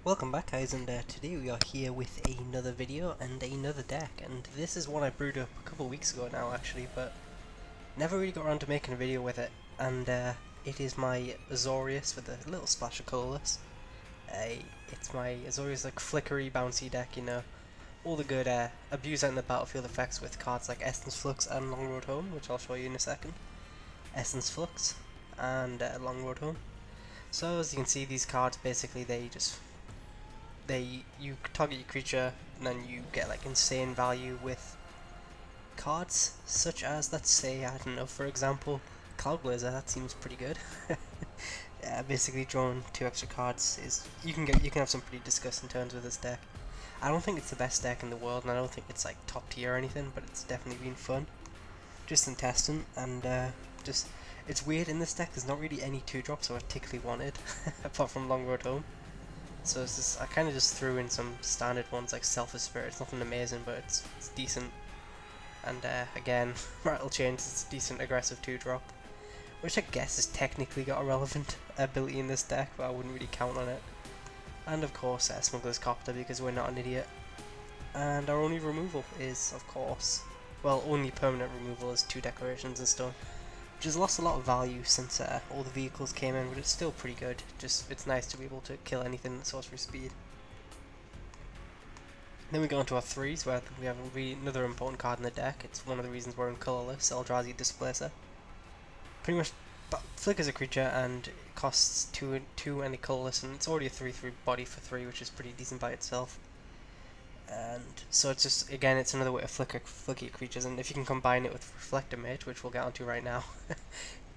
Welcome back guys, and today we are here with another video and another deck, and this is one I brewed up a couple weeks ago now actually, but never really got around to making a video with it, and it is my Azorius with a little splash of colourless. It's my Azorius like flickery bouncy deck, you know, all the good abuse out in the battlefield effects with cards like Essence Flux and Long Road Home, which I'll show you in a second. Essence Flux and Long Road Home. So as you can see, these cards basically you target your creature and then you get like insane value with cards such as, let's say, I don't know, for example, Cloudblazer. That seems pretty good. Basically drawing 2 extra cards is you can have some pretty disgusting turns with this deck. I don't think it's the best deck in the world, and I don't think it's like top tier or anything, but it's definitely been fun just in testing, and it's weird, in this deck there's not really any 2-drops I particularly wanted apart from Long Road Home. So it's just, I kind of just threw in some standard ones like Selfish Spirit. It's nothing amazing, but it's decent. And again, Rattle Chains is a decent aggressive 2-drop, which I guess has technically got a relevant ability in this deck, but I wouldn't really count on it. And of course, Smuggler's Copter, because we're not an idiot. And our only removal is, of course, well, only permanent removal is 2 Declarations in Stone, which has lost a lot of value since all the vehicles came in, but it's still pretty good. Just, it's nice to be able to kill anything at sorcery speed. Then we go on to our 3s, where we have another important card in the deck. It's one of the reasons we're in colourless, Eldrazi Displacer. Pretty much flickers a creature and it costs 2 and a colourless, and it's already a 3/3 body for 3, which is pretty decent by itself. And so it's just, again, it's another way to flicker creatures, and if you can combine it with Reflector Mage, which we'll get onto right now,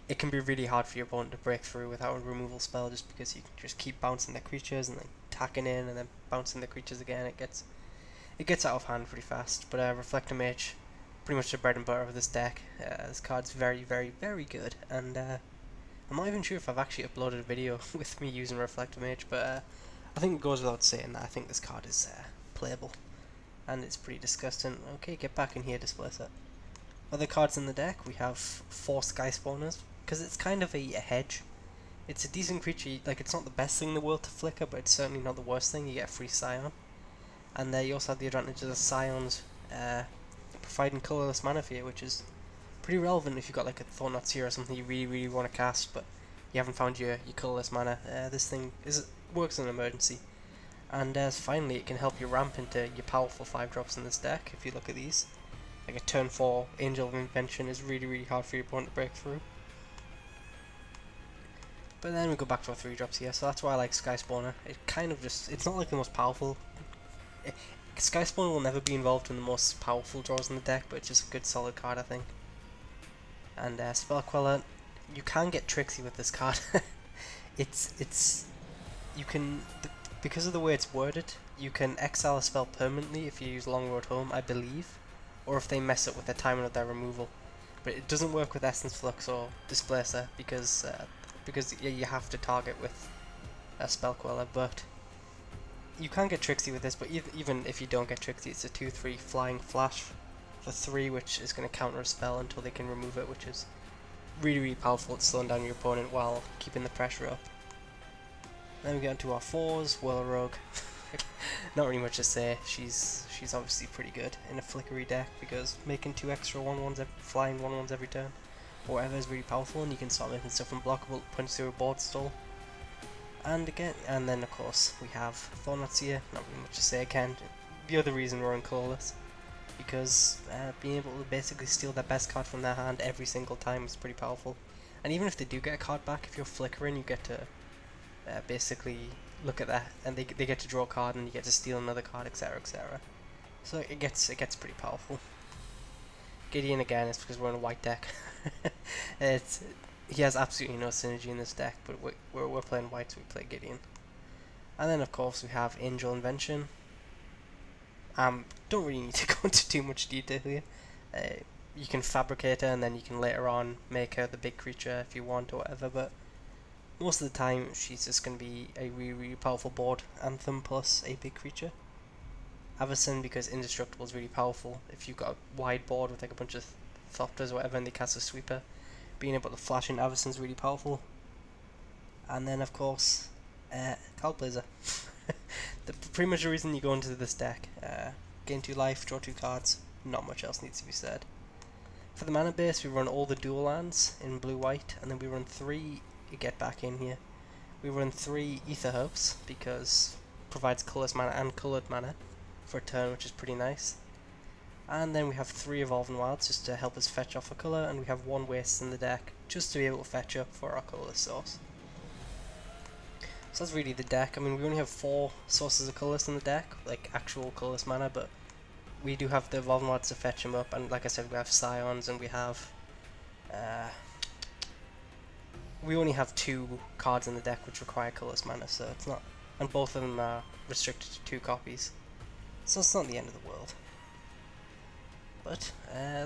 it can be really hard for your opponent to break through without a removal spell, just because you can just keep bouncing their creatures and then tacking in and then bouncing the creatures again. It gets out of hand pretty fast. But Reflector Mage, pretty much the bread and butter of this deck. This card's very, very, very good, and I'm not even sure if I've actually uploaded a video with me using Reflector Mage, but I think it goes without saying that I think this card is playable, and it's pretty disgusting. Okay, get back in here, Displacer. Other cards in the deck, we have 4 Sky Spawners, because it's kind of a hedge. It's a decent creature, like it's not the best thing in the world to flicker, but it's certainly not the worst thing. You get a free Scion, and you also have the advantage of the Scions providing colourless mana for you, which is pretty relevant if you've got like a Thorn Seer or something you really, really want to cast, but you haven't found your colourless mana. This thing works in an emergency. And finally, it can help you ramp into your powerful 5-drops in this deck. If you look at these, like a turn 4 Angel of Invention is really, really hard for your opponent to break through. But then we go back to our 3-drops here, so that's why I like Sky Spawner. It kind of just, it's not like the most powerful. Sky Spawner will never be involved in the most powerful draws in the deck, but it's just a good solid card, I think. And Spell Queller, you can get tricksy with this card. You can. Because of the way it's worded, you can exile a spell permanently if you use Long Road Home, I believe, or if they mess up with the timing of their removal. But it doesn't work with Essence Flux or Displacer because you have to target with a Spell Queller. But you can get tricksy with this, but even if you don't get tricksy, it's a 2/3 Flying Flash for 3, which is going to counter a spell until they can remove it, which is really, really powerful at slowing down your opponent while keeping the pressure up. Then we get into our 4s, Whirl Rogue. Not really much to say. She's obviously pretty good in a flickery deck, because making 2 extra 1/1s, flying 1/1s every turn, or whatever, is really powerful, and you can start making stuff unblockable, punch through a board stall. And then of course we have Thorn Seer. Not really much to say again. The other reason we're in colourless, because being able to basically steal their best card from their hand every single time is pretty powerful. And even if they do get a card back, if you're flickering, you get to basically look at that, and they get to draw a card, and you get to steal another card, etc., etc. So it gets pretty powerful. Gideon, again, is because we're in a white deck. He has absolutely no synergy in this deck, but we're playing white, so we play Gideon. And then of course we have Angel Invention. Don't really need to go into too much detail here. You can fabricate her, and then you can later on make her the big creature if you want, or whatever, but most of the time she's just going to be a really, really powerful board anthem plus a big creature. Avacyn, because Indestructible is really powerful. If you've got a wide board with like a bunch of Thopters or whatever and they cast a sweeper, being able to flash in Avacyn is really powerful. And then of course Cloudblazer. pretty much the reason you go into this deck. Gain 2 life, draw 2 cards. Not much else needs to be said. For the mana base, we run all the dual lands in blue-white, and then we run 3. You get back in here. We run 3 Ether Hubs because provides colourless mana and coloured mana for a turn, which is pretty nice. And then we have 3 Evolving Wilds just to help us fetch off a colour, and we have 1 Waste in the deck just to be able to fetch up for our colourless source. So that's really the deck. I mean, we only have 4 sources of colourless in the deck, like actual colourless mana, but we do have the Evolving Wilds to fetch them up, and like I said, we have Scions, and we have... we only have 2 cards in the deck which require colourless mana, so it's not... And both of them are restricted to 2 copies. So it's not the end of the world. But,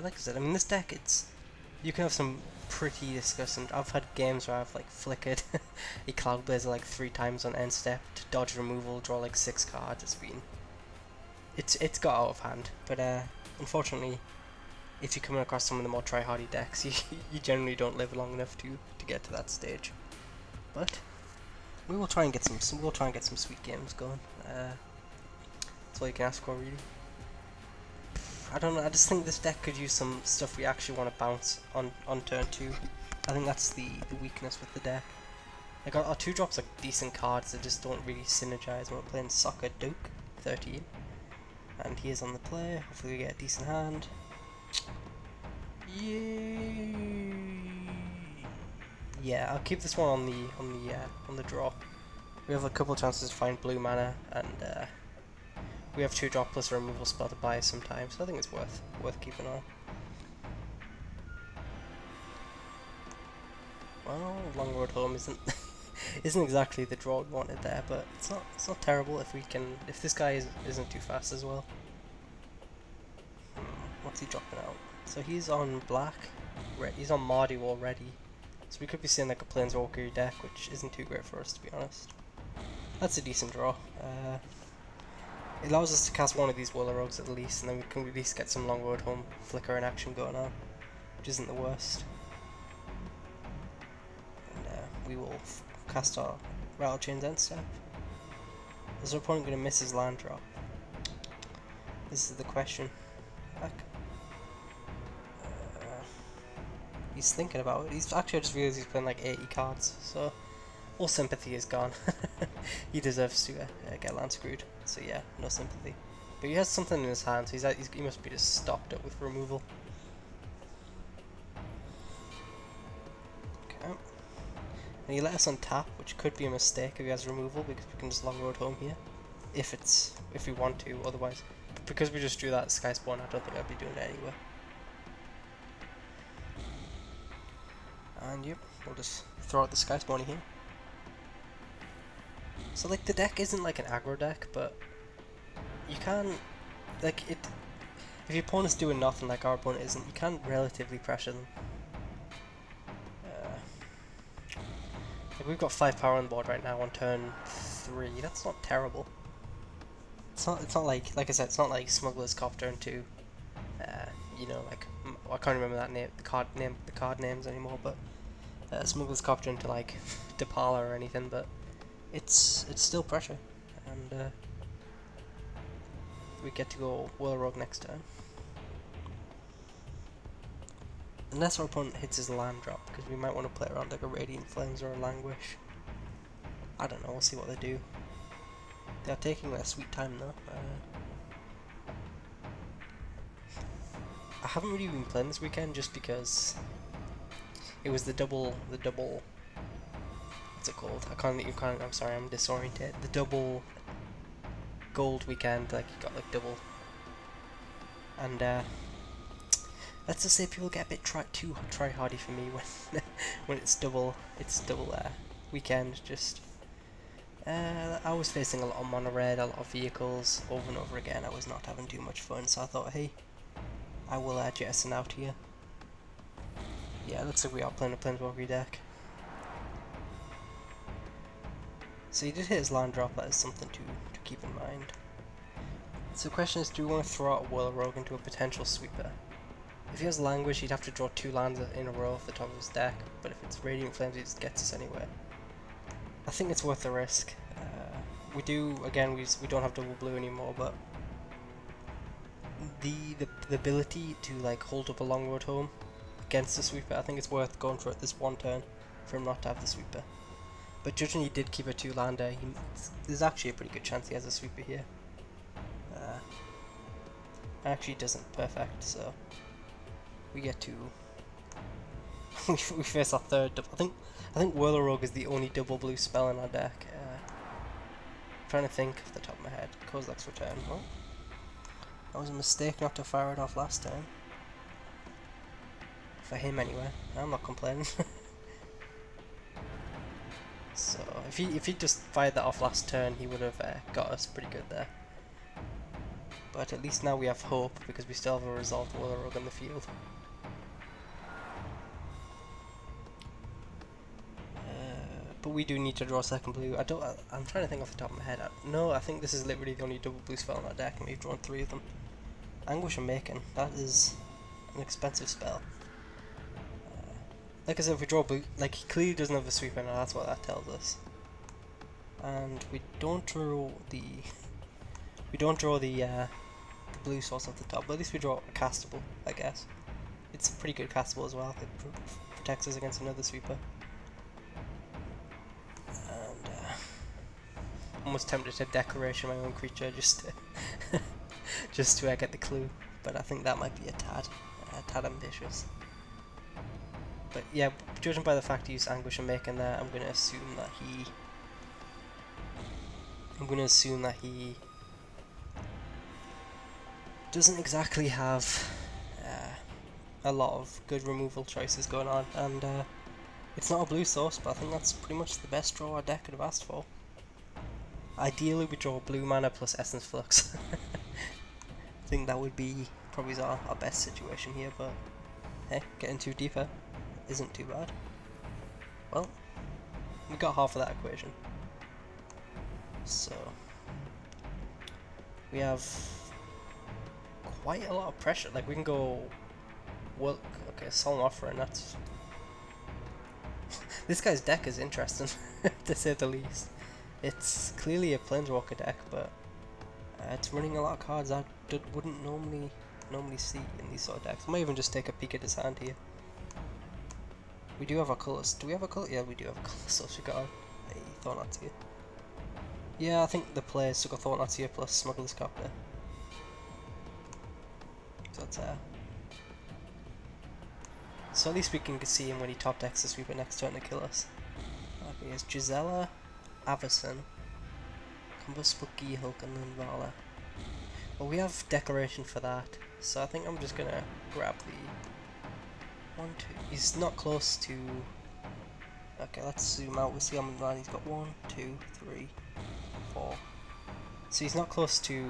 like I said, I mean, this deck, you can have some pretty disgusting... I've had games where I've, like, flickered a cloudblazer, like, 3 times on end step to dodge removal, draw, like, 6 cards. It's been... It's got out of hand, but, unfortunately, if you're coming across some of the more try-hardy decks, you generally don't live long enough to get to that stage. But we will try and get some sweet games going. That's all you can ask for, really. I don't know, I just think this deck could use some stuff we actually want to bounce on turn 2. I think that's the weakness with the deck. Like, our 2-drops are decent cards that just don't really synergize when we're playing Soccer Duke 13. And he is on the play, hopefully we get a decent hand. Yay! Yeah, I'll keep this one on the draw. We have a couple chances to find blue mana, and we have 2-drop plus a removal spell to buy sometimes, so I think it's worth keeping on. Well, Long Road Home isn't isn't exactly the draw we wanted there, but it's not terrible if this guy isn't too fast as well. What's he dropping out? So he's on black, he's on Maru already, so we could be seeing like a Planeswalker deck, which isn't too great for us, to be honest. That's a decent draw. It allows us to cast one of these Whirler Rogues at least, and then we can at least get some Long Road Home flicker in action going on, which isn't the worst. And we will cast our Rattle Chain's end step. Is our opponent going to miss his land drop? This is the question. Back. He's thinking about it. He's actually, I just realised he's playing like 80 cards, so all sympathy is gone. He deserves to get land screwed. So yeah, no sympathy. But he has something in his hand, so he must be just stocked up with removal. Okay. And he let us untap, which could be a mistake if he has removal, because we can just Long Road Home here, if we want to. Otherwise, because we just drew that Sky Spawn, I don't think I'd be doing it anyway. And yep, we'll just throw out the Sky Spawny here. So like the deck isn't like an aggro deck, but you can, like it, if your opponent's doing nothing like our opponent isn't, you can relatively pressure them. Like we've got 5 power on the board right now on turn 3, that's not terrible. It's not like I said, it's not like Smuggler's Cop turn 2. You know, like, I can't remember that name, the card names anymore, but Smuggler's Copter into like Depala or anything, but it's still pressure, and we get to go Whirler Rogue next turn. Unless our opponent hits his land drop, because we might want to play around like a Radiant Flames or a Languish. I don't know, we'll see what they do. They are taking their sweet time though. I haven't really been playing this weekend just because it was the double, what's it called? I'm sorry, I'm disoriented. The double gold weekend, like you got like double. And let's just say people get a bit too try-hardy for me when when it's double weekend. Just I was facing a lot of mono red, a lot of vehicles over and over again. I was not having too much fun, so I thought, hey, I will jettison out here. Yeah, it looks like we are playing a Planeswalker deck. So he did hit his land drop, that is something to keep in mind. So the question is, do we want to throw out a Whirler Rogue into a potential sweeper? If he has Languish, he'd have to draw 2 lands in a row off the top of his deck, but if it's Radiant Flames, he just gets us anyway. I think it's worth the risk. we do, again, we don't have double blue anymore, but the ability to like hold up a long road home against the sweeper, I think it's worth going for it this one turn for him not to have the sweeper. But judging he did keep a 2-lander, there's actually a pretty good chance he has a sweeper here. Actually doesn't perfect, so we get to we face our third double. I think Whirler Rogue is the only double blue spell in our deck. Trying to think off the top of my head. Kozilek's Return. Well, that was a mistake not to fire it off last time. For him anyway. I'm not complaining. So if he just fired that off last turn, he would have got us pretty good there. But at least now we have hope because we still have a resolved Whirler Rogue in the field. But we do need to draw second blue. I'm trying to think off the top of my head. No, I think this is literally the only double blue spell in our deck, and we've drawn 3 of them. Anguish and Macon. That is an expensive spell. Like I said, if we draw blue, like he clearly doesn't have a sweeper now. That's what that tells us. And we don't draw the blue source off the top. But at least we draw a castable, I guess. It's a pretty good castable as well. It protects us against another sweeper. Almost tempted to decoration my own creature just to just to get the clue, but I think that might be a tad ambitious. But yeah, judging by the fact he used Anguish and Macon there, I'm gonna assume that he doesn't exactly have a lot of good removal choices going on, and it's not a blue source, but I think that's pretty much the best draw our deck could have asked for. Ideally we draw blue mana plus Essence Flux. I think that would be probably our best situation here, but hey, getting too deeper isn't too bad. Well, we got half of that equation. So we have quite a lot of pressure. Like we can go, well, okay, Solemn Offering, that's this guy's deck is interesting to say the least. It's clearly a Planeswalker deck, but it's running a lot of cards I wouldn't normally see in these sort of decks. I might even just take a peek at his hand here. We do have a colourless. Do we have a colour? Yeah, we do have a colourless. So we got a Thornatia. Yeah, I think the players took a Thornatia plus Smuggler's Copter. So that's so at least we can see him when he top decks the sweeper next turn to kill us. Okay, here's Gisela, Avacyn, Combustible Geehulk, and then Vala. Well, we have Declaration for that, so I think I'm just gonna grab the 1, 2. He's not close to. Okay, let's zoom out. We'll see how many mana he's got. 1, 2, 3, 4. So he's not close to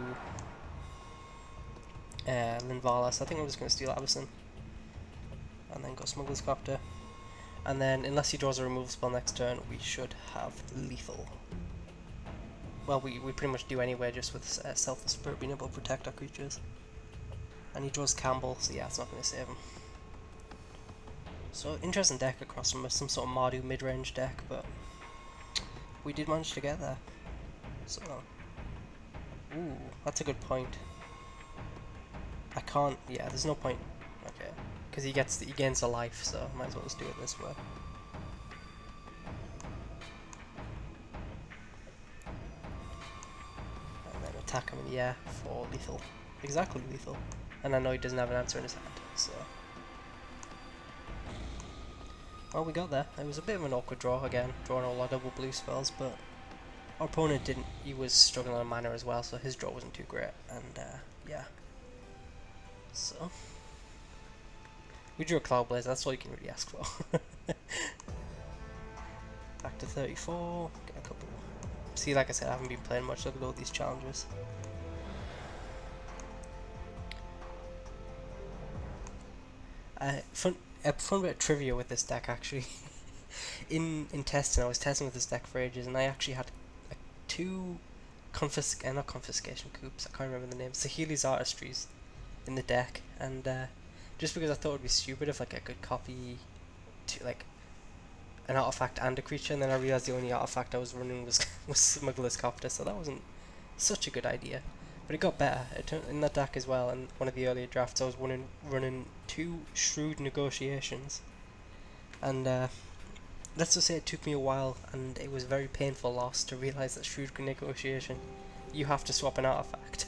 Linvala, so I think I'm just gonna steal Avacyn, and then go Smuggler's Copter. And then, unless he draws a removal spell next turn, we should have lethal. Well, we pretty much do anyway, just with Selfless Spirit being able to protect our creatures. And he draws Campbell, so yeah, it's not going to save him. So, interesting deck across from some sort of Maru mid-range deck, but we did manage to get there. So, ooh, that's a good point. I can't, yeah, there's no point. Okay. Because he gains a life, so might as well just do it this way. And then attack him in the air for lethal. Exactly lethal. And I know he doesn't have an answer in his hand, so. Well, we got there. It was a bit of an awkward draw again, drawing all our double blue spells, but our opponent didn't. He was struggling on mana as well, so his draw wasn't too great, and yeah. So. We drew a cloudblazer, that's all you can really ask for. Back to 34, get a couple. See, like I said, I haven't been playing much, look at all these challenges. Fun bit of trivia with this deck actually. in testing, I was testing with this deck for ages, and I actually had 2 not confiscation coups, I can't remember the names, Sahili's Artistries in the deck, and just because I thought it would be stupid if like I could copy an artifact and a creature, and then I realised the only artifact I was running was was Smuggler's Copter, so that wasn't such a good idea. But it got better. It turned in that deck as well. In one of the earlier drafts, I was running 2 Shrewd Negotiations, and let's just say it took me a while, and it was a very painful loss to realise that Shrewd Negotiation, you have to swap an artifact.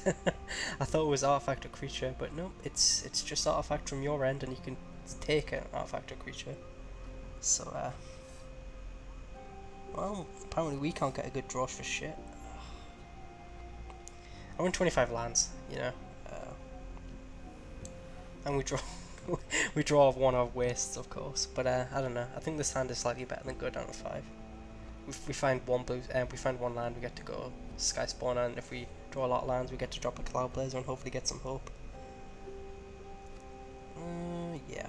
I thought it was artifact or creature, but no, it's just artifact from your end, and you can take an artifact or creature. So well, apparently we can't get a good draw for shit. I won 25 lands, you know, and we draw we draw one of wastes, of course. But I don't know. I think this hand is slightly better than good down to 5. We find one blue, we find one land, we get to go Sky Spawner, and if we draw a lot of lands, we get to drop a Cloudblazer and hopefully get some hope. Yeah.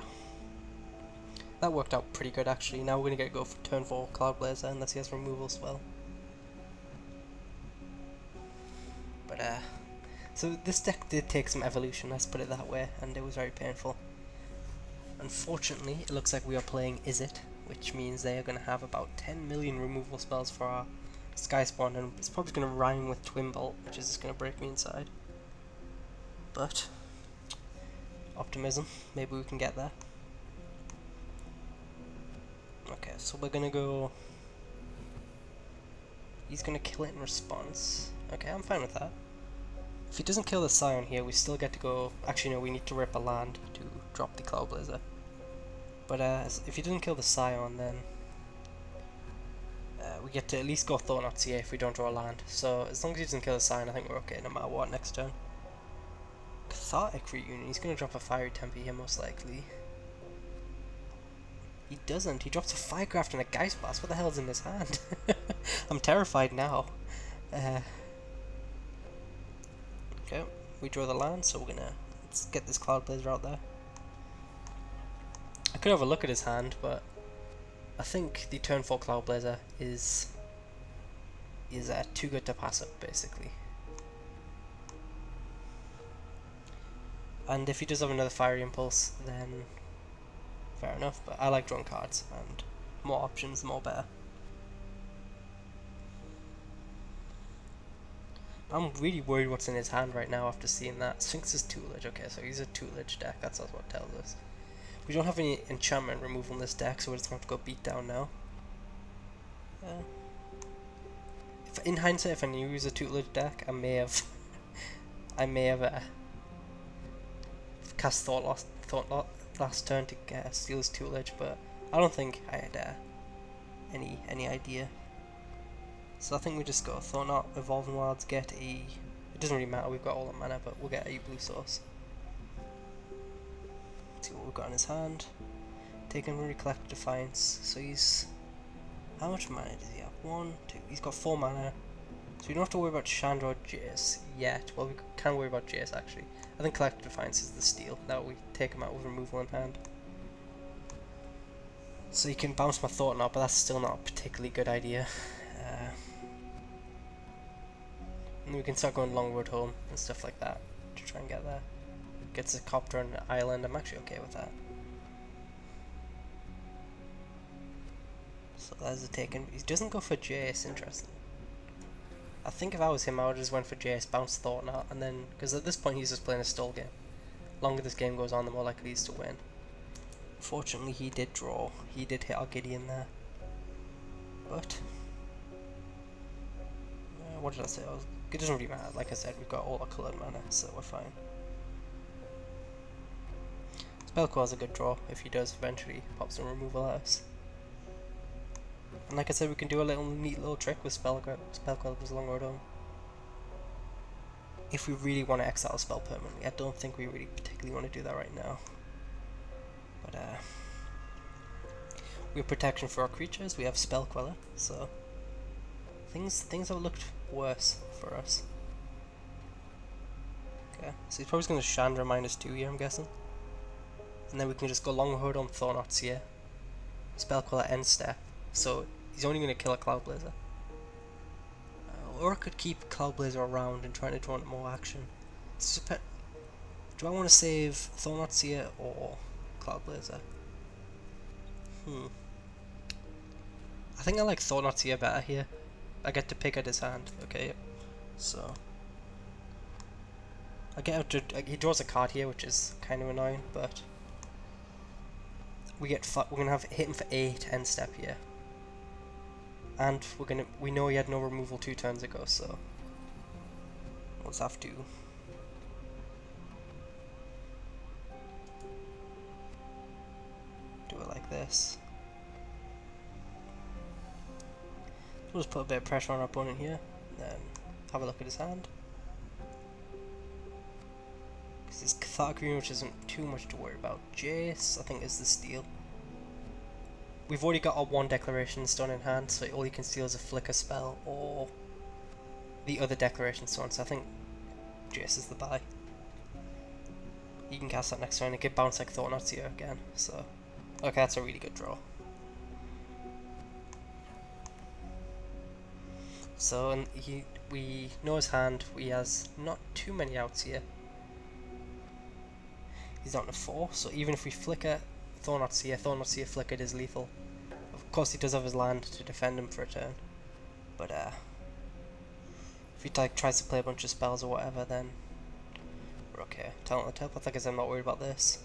That worked out pretty good actually. Now we're gonna go for turn 4 Cloudblazer unless he has removal spell. But so this deck did take some evolution, let's put it that way, and it was very painful. Unfortunately, it looks like we are playing Izzet, which means they are going to have about 10 million removal spells for our Sky Spawn, and it's probably going to rhyme with Twin Bolt, which is just going to break me inside. But optimism, maybe we can get there. Okay, so we're going to go... He's going to kill it in response. Okay, I'm fine with that. If he doesn't kill the Scion here, we still get to go... Actually, no, we need to rip a land to drop the Cloudblazer. But if he doesn't kill the Scion, then we get to at least go Thought-Knot CA if we don't draw a land. So as long as he doesn't kill the Scion, I think we're okay no matter what next turn. Cathartic Reunion, he's going to drop a Fiery Temper here most likely. He doesn't, he drops a Firecraft and a Geist Blast. What the hell's in his hand? I'm terrified now. Okay, we draw the land, so we're gonna let's get this Cloudblazer out there. I could have a look at his hand, but I think the turn 4 Cloudblazer is too good to pass up, basically. And if he does have another Fiery Impulse, then fair enough, but I like drawing cards, and more options, the more better. I'm really worried what's in his hand right now after seeing that. Sphinx's Tutelage, okay, so he's a Tutelage deck, that's what it tells us. We don't have any enchantment removal in this deck, so we're just going to have to go beat down now. In hindsight, if I knew he was a Tutelage deck, I may have cast Thought last turn to steal his Tutelage, but I don't think I had any idea. So I think we just go Thought-Knot, Evolving Wilds, get a... It doesn't really matter, we've got all the mana, but we'll get a blue source. Let's see what we've got in his hand. Taking really Collective Defiance, so he's... How much mana does he have? 1, 2... He's got 4 mana. So we don't have to worry about Chandra or Jace yet. Well, we can worry about Jace actually. I think Collective Defiance is the steal. Now we take him out with removal in hand. So you can bounce my Thought-Knot, but that's still not a particularly good idea. And we can start going Long Road Home and stuff like that to try and get there. Gets a Copter and an Island, I'm actually okay with that. So there's a taken. He doesn't go for Jace, interesting. I think if I was him, I would have just went for Jace, bounce Thought-Knot, and then, because at this point he's just playing a stall game. The longer this game goes on, the more likely he is to win. Fortunately, he did draw. He did hit our Gideon there. But what did I say? It doesn't really matter. Like I said, we've got all our coloured mana, so we're fine. Spellcore is a good draw if he does eventually pop some removal at us. And like I said, we can do a neat little trick with Spellqueller's Long Road Home. If we really want to exile a spell permanently, I don't think we really particularly want to do that right now. But we have protection for our creatures. We have Spellqueller, so things have looked worse for us. Okay, so he's probably going to Chandra -2 here, I'm guessing. And then we can just go Long Road Home, Thought-Knots here. Spellqueller end step. So he's only going to kill a Cloudblazer. Or I could keep Cloudblazer around and try to draw more action. Do I want to save Thought-Knot here or Cloudblazer? I think I like Thornot's here better here. I get to pick at his hand. Okay, so I get out to. He draws a card here, which is kind of annoying, but we're gonna have hit him for 8 end step here, and we know he had no removal 2 turns ago, so we'll just have to do it like this. We'll just put a bit of pressure on our opponent here, then have a look at his hand. Because his Cathartic Green, which isn't too much to worry about. Jace, I think, is the steal. We've already got our 1 Declaration Stone in hand, so all he can steal is a Flicker spell or the other Declaration Stone, so I think Jace is the buy. You can cast that next turn, it could bounce like Thornot's here again, so okay, that's a really good draw. So, and we know his hand, he has not too many outs here. He's down to 4, so even if we flicker Thornot's here flickered is lethal. Of course he does have his land to defend him for a turn, but if he like tries to play a bunch of spells or whatever, then we're okay. Talent the Teleport, like I said, I'm not worried about this.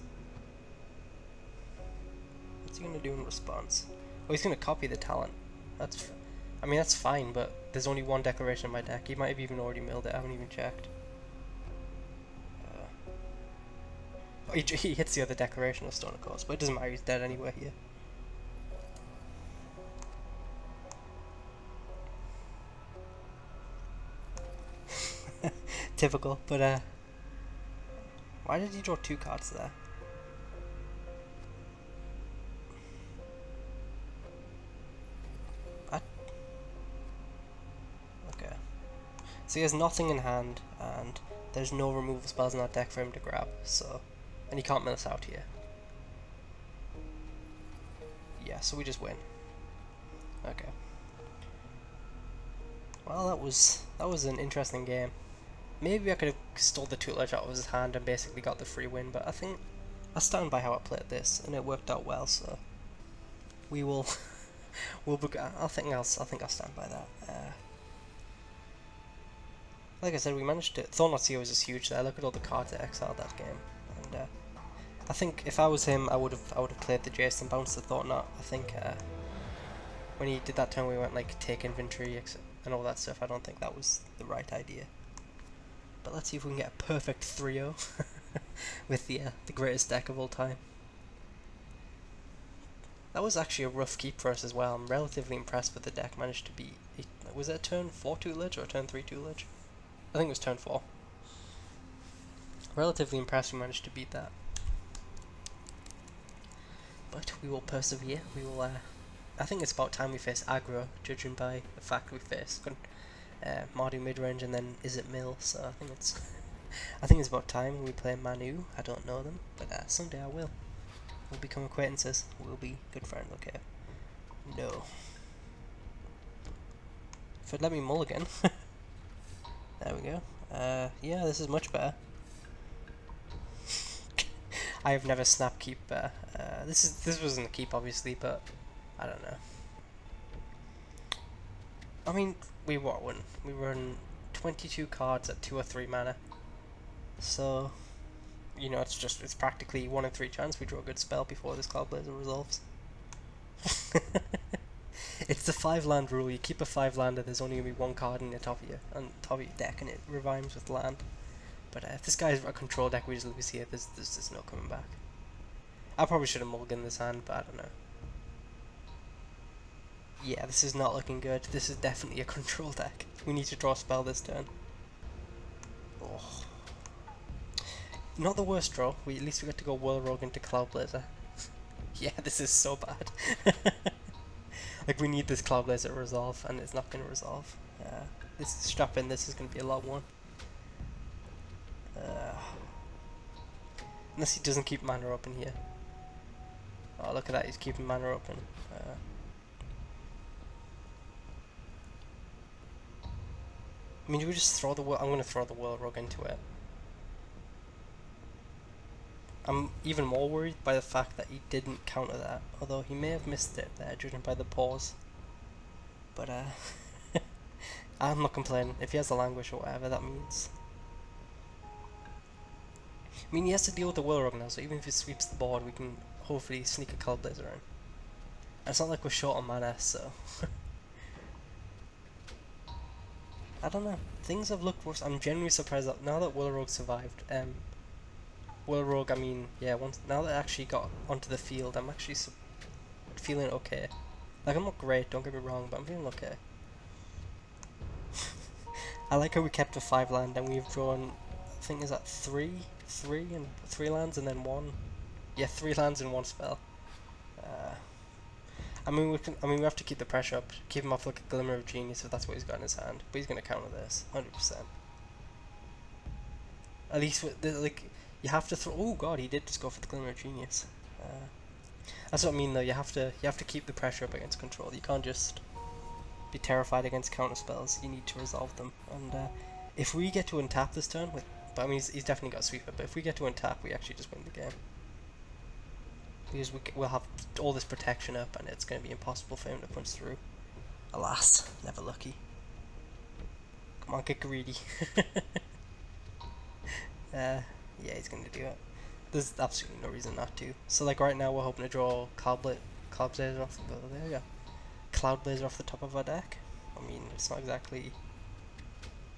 What's he gonna do in response? Oh, he's gonna copy the talent. I mean, that's fine, but there's only 1 Declaration in my deck. He might have even already milled it, I haven't even checked. Oh, he hits the other Declaration of Stone, of course, but it doesn't matter, he's dead anyway here. Typical, but why did he draw 2 cards there? Okay. So he has nothing in hand, and there's no removal spells in that deck for him to grab, so... And he can't mill us out here. Yeah, so we just win. Okay. Well, that was an interesting game. Maybe I could have stole the tutelage out of his hand and basically got the free win, but I think I stand by how I played this, and it worked out well. So we will, I think I'll stand by that. Like I said, we managed to. Thornot's here was just huge there. Look at all the cards I exiled that game, and I think if I was him, I would have played the Jace and bounced the Thornot. I think when he did that turn, we went like take inventory and all that stuff. I don't think that was the right idea. But let's see if we can get a perfect 3-0 with the greatest deck of all time. That was actually a rough keep for us as well. I'm relatively impressed with the deck. Managed to beat. Was it a turn 4 tutelage or a turn 3 tutelage? I think it was turn 4. Relatively impressed we managed to beat that. But we will persevere. We will. I think it's about time we face aggro, judging by the fact we faced Maru midrange and then Izzet mill. So I think it's about time we play Manu. I don't know them, but someday I will. We'll become acquaintances. We'll be good friends. Okay. No. If it'd let me mulligan. There we go. Yeah, this is much better. I have never snap keep. This wasn't a keep, obviously, but I don't know. I mean, we run 22 cards at 2 or 3 mana. So, you know, it's practically 1 in 3 chance we draw a good spell before this cloudblazer resolves. It's the 5 land rule. You keep a 5 lander, there's only gonna be 1 card in the top of your deck, and it rhymes with land. But if this guy's a control deck, we just lose here. There's just no coming back. I probably should have mulliganed this hand, but I don't know. Yeah, this is not looking good. This is definitely a control deck. We need to draw a spell this turn. Oh. Not the worst draw. At least we got to go Whirlrogue into Cloudblazer. Yeah, this is so bad. Like, we need this Cloudblazer to resolve, and it's not going to resolve. Strap in, this is going to be a lot one. Unless he doesn't keep mana open here. Oh, look at that, he's keeping mana open. I mean, do we just throw the I'm going to throw the Whirlrogue into it. I'm even more worried by the fact that he didn't counter that, although he may have missed it there, judging by the pause. But I'm not complaining. If he has a languish or whatever, that means. I mean, he has to deal with the Will Rug now, so even if he sweeps the board, we can hopefully sneak a cloudblazer in. It's not like we're short on mana, so. I don't know. Things have looked worse. I'm genuinely surprised that now that Will Rogue survived. Will Rogue, I mean, yeah. Now that I actually got onto the field, I'm actually feeling okay. Like, I'm not great, don't get me wrong, but I'm feeling okay. I like how we kept a 5 land and we've drawn, I think, is that 3 lands and then 1. Yeah, 3 lands and 1 spell. I mean, we have to keep the pressure up, keep him off like a Glimmer of Genius if that's what he's got in his hand. But he's gonna counter this, 100%. At least with like, you have to throw. Oh god, he did just go for the Glimmer of Genius. That's what I mean though. You have to keep the pressure up against control. You can't just be terrified against counter spells. You need to resolve them. And if we get to untap this turn, but I mean he's definitely got a sweeper. But if we get to untap, we actually just win the game. Because we'll have all this protection up and it's going to be impossible for him to punch through. Alas, never lucky. Come on, get greedy. Yeah, he's going to do it. There's absolutely no reason not to. So like right now we're hoping to draw Cloudblazer off there we go. Cloudblazer off the top of our deck. I mean, it's not exactly...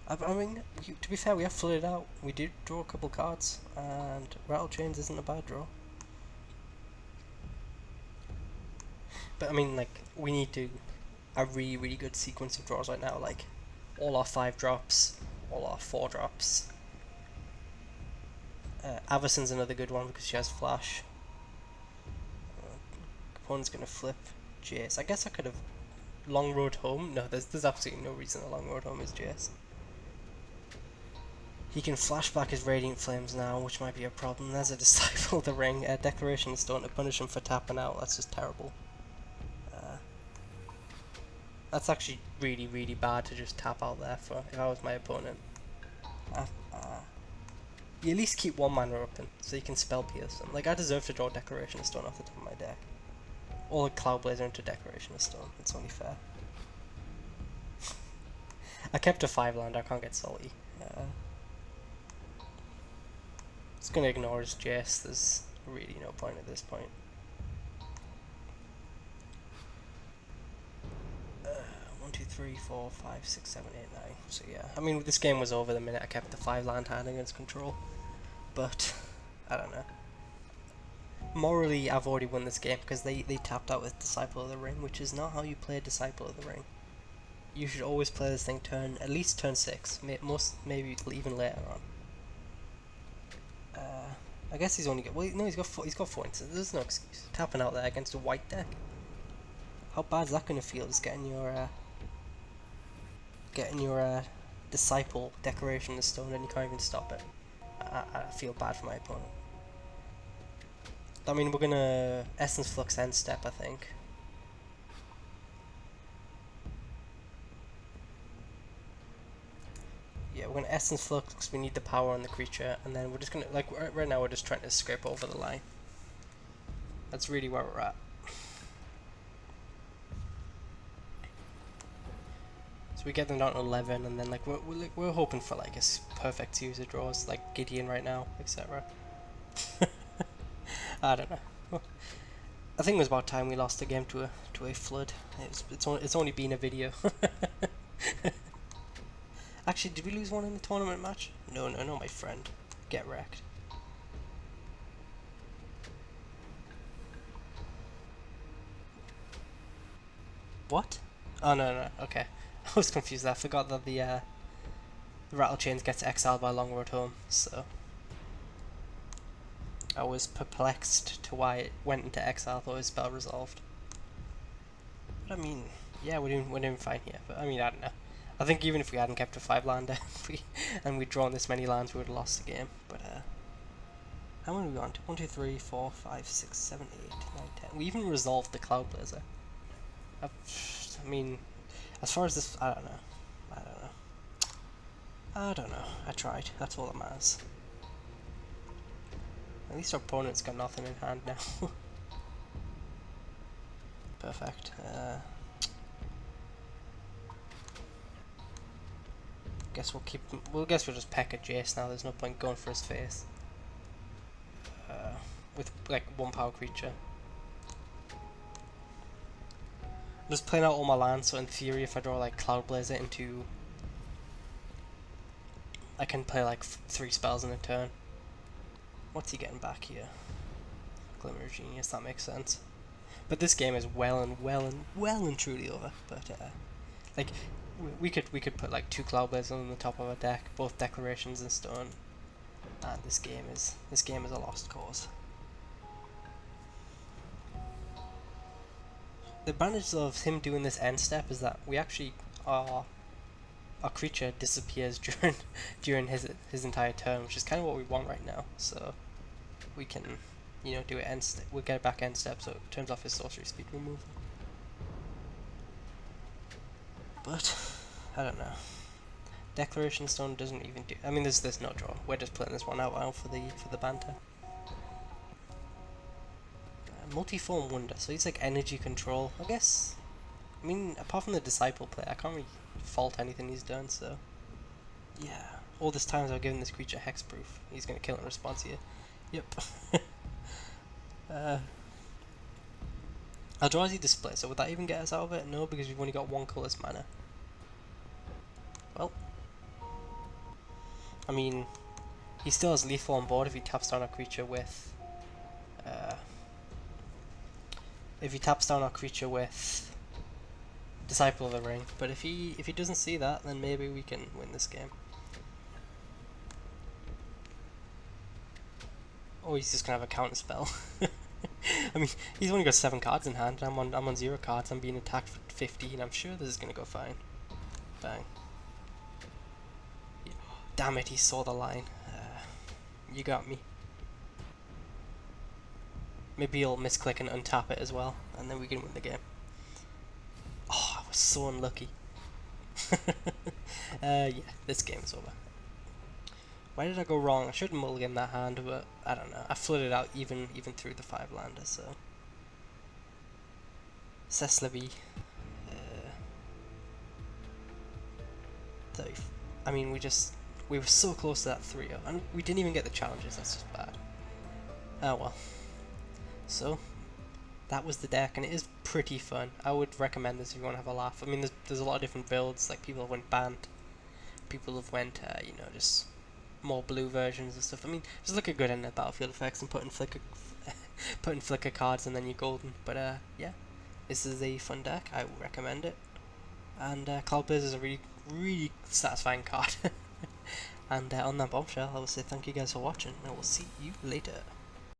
I mean, to be fair, we have flooded out. We did draw a couple cards, and Rattle Chains isn't a bad draw. But I mean, like, we need a really, really good sequence of draws right now. Like, all our 5 drops, all our 4 drops. Averson's another good one because she has flash. Opponent's gonna flip Jace. I guess I could have Long Road Home. No, there's absolutely no reason a Long Road Home is Jace. He can flash back his Radiant Flames now, which might be a problem. There's a Disciple of the Ring. Declaration of Stone to punish him for tapping out. That's just terrible. That's actually really, really bad to just tap out there for if I was my opponent. You at least keep 1 mana open so you can spell pierce them. Like, I deserve to draw Declaration of Stone off the top of my deck. Or a Cloudblazer into Declaration of Stone. It's only fair. I kept a 5 land, I can't get salty. Just gonna ignore his Jace, there's really no point at this point. 1, 2, 3, 4, 5, 6, 7, 8, 9. So yeah, I mean this game was over the minute I kept the 5 land hand against control. But I don't know. Morally, I've already won this game because they tapped out with Disciple of the Ring, which is not how you play Disciple of the Ring. You should always play this thing at least turn 6, maybe even later on. I guess he's only got he's got 4 instances. There's no excuse. Tapping out there against a white deck. How bad is that going to feel? Just getting your Disciple Declaration of Stone and you can't even stop it. I feel bad for my opponent. I mean, we're gonna Essence Flux end step, I think. Yeah, we're gonna Essence Flux because we need the power on the creature, and then we're just gonna, like, right now we're just trying to scrape over the line. That's really where we're at. So we get them down to 11, and then like we're hoping for like a perfect series of draws, like Gideon right now, etc. I don't know. I think it was about time we lost the game to a flood. It's only been a video. Actually, did we lose one in the tournament match? No, my friend. Get wrecked. What? Oh no, okay. I was confused. I forgot that the Rattle Chains gets exiled by Long Road Home, so I was perplexed to why it went into exile. Thought his spell resolved. But I mean, yeah, we're doing fine here. But I mean, I don't know. I think even if we hadn't kept a 5 lander and we'd drawn this many lands, we would have lost the game. But how many are we on to? 1, 2, 3, 4, 5, 6, 7, 8, 9, 10. We even resolved the Cloudblazer. I mean, as far as this, I don't know. I tried. That's all that matters. At least our opponent's got nothing in hand now. Perfect. Guess we'll keep. We'll guess we'll just peck at Jace now. There's no point going for his face. With like 1 power creature. I'm just playing out all my lands, so in theory, if I draw like Cloudblazer into, I can play like 3 spells in a turn. What's he getting back here? Glimmer of Genius. That makes sense. But this game is well and truly over. But like we could put like 2 Cloudblazers on the top of our deck, both Declarations and Stone, and this game is a lost cause. The advantage of him doing this end step is that we actually our creature disappears during his entire turn, which is kind of what we want right now. So we can, you know, do it end step. We'll get it back end step, so it turns off his sorcery speed removal. But I don't know. Declaration Stone doesn't even do. I mean, there's no draw. We're just playing this one out for the banter. Multiform Wonder, so he's like energy control, I guess. I mean, apart from the Disciple play, I can't really fault anything he's done, so yeah. All this time I've given this creature hexproof. He's gonna kill in response here. Yep. Eldrazi Display, so would that even get us out of it? No, because we've only got 1 colourless mana. Well, I mean, he still has lethal on board if he taps down a creature with Disciple of the Ring, but if he doesn't see that, then maybe we can win this game. Oh, he's just gonna have a counter spell. I mean, he's only got 7 cards in hand. I'm on 0 cards. I'm being attacked for 15. I'm sure this is gonna go fine. Bang. Yeah. Damn it! He saw the line. You got me. Maybe he'll misclick and untap it as well, and then we can win the game. Oh, I was so unlucky. Yeah, this game is over. Why did I go wrong? I should have mulliganed that hand, but I don't know. I flooded out even through the 5-lander, so. Cecily. I mean, we were so close to that 3-0, and we didn't even get the challenges. That's just bad. Oh well. So, that was the deck, and it is pretty fun. I would recommend this if you want to have a laugh. I mean, there's a lot of different builds. Like, people have went Bant, people have went, you know, just more blue versions and stuff. I mean, just look at good in the battlefield effects and putting flicker cards and then you're golden. But yeah, this is a fun deck. I would recommend it. And Cloudblazer is a really satisfying card. And on that bombshell, I will say thank you guys for watching, and I will see you later.